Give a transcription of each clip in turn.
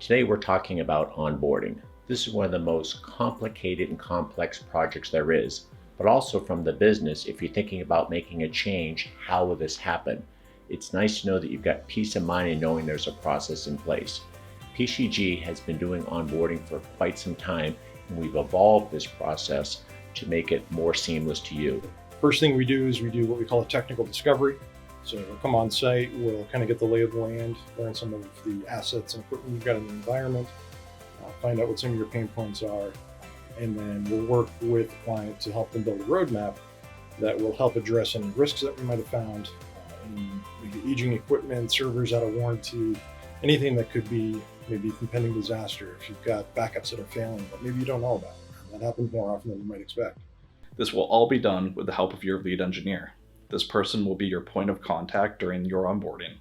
Today we're talking about onboarding. This is one of the most complicated and complex projects there is, but also from the business, if you're thinking about making a change, how will this happen? It's nice to know that you've got peace of mind in knowing there's a process in place. PCG has been doing onboarding for quite some time, and we've evolved this process to make it more seamless to you. First thing we do is we do what we call a technical discovery. So we'll come on site, we'll kind of get the lay of the land, learn some of the assets and equipment you've got in the environment, find out what some of your pain points are, and then we'll work with the client to help them build a roadmap that will help address any risks that we might have found, any maybe aging equipment, servers out of warranty, anything that could be maybe impending disaster if you've got backups that are failing but maybe you don't know about. That happens more often than you might expect. This will all be done with the help of your lead engineer. This person will be your point of contact during your onboarding.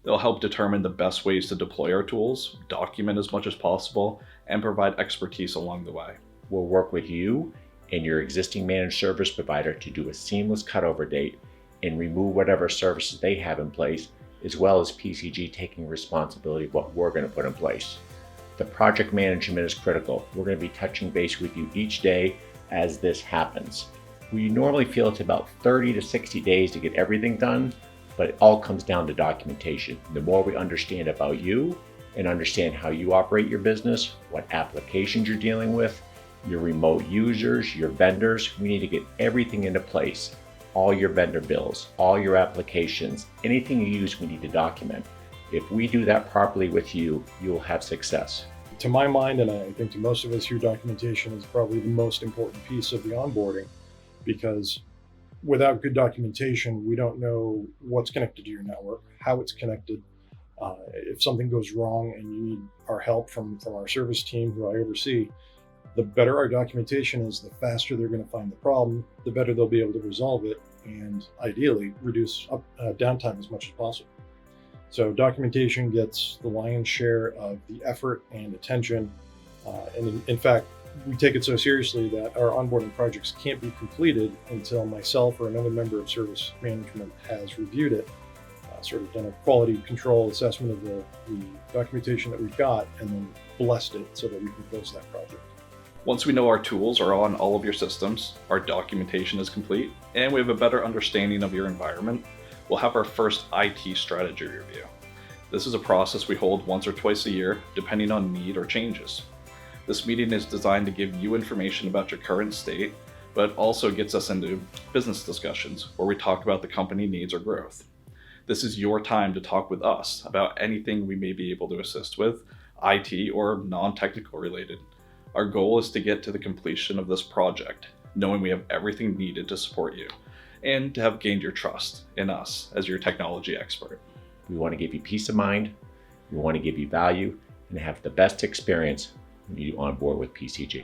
They'll help determine the best ways to deploy our tools, document as much as possible, and provide expertise along the way. We'll work with you and your existing managed service provider to do a seamless cutover date and remove whatever services they have in place, as well as PCG taking responsibility of what we're going to put in place. The project management is critical. We're going to be touching base with you each day as this happens. We normally feel it's about 30 to 60 days to get everything done, but it all comes down to documentation. The more we understand about you and understand how you operate your business, what applications you're dealing with, your remote users, your vendors, we need to get everything into place. All your vendor bills, all your applications, anything you use, we need to document. If we do that properly with you, you'll have success. To my mind, and I think to most of us here, documentation is probably the most important piece of the onboarding, because without good documentation, we don't know what's connected to your network, how it's connected. If something goes wrong and you need our help from our service team, who I oversee, the better our documentation is, the faster they're going to find the problem, the better they'll be able to resolve it, and ideally reduce downtime as much as possible. So documentation gets the lion's share of the effort and attention. And in fact, we take it so seriously that our onboarding projects can't be completed until myself or another member of service management has reviewed it, sort of done a quality control assessment of the documentation that we've got, and then blessed it so that we can close that project. Once we know our tools are on all of your systems, our documentation is complete, and we have a better understanding of your environment, we'll have our first IT strategy review. This is a process we hold once or twice a year, depending on need or changes. This meeting is designed to give you information about your current state, but also gets us into business discussions where we talk about the company needs or growth. This is your time to talk with us about anything we may be able to assist with, IT or non-technical related. Our goal is to get to the completion of this project, knowing we have everything needed to support you, and to have gained your trust in us as your technology expert. We want to give you peace of mind, we want to give you value, and have the best experience when you onboard with PCG.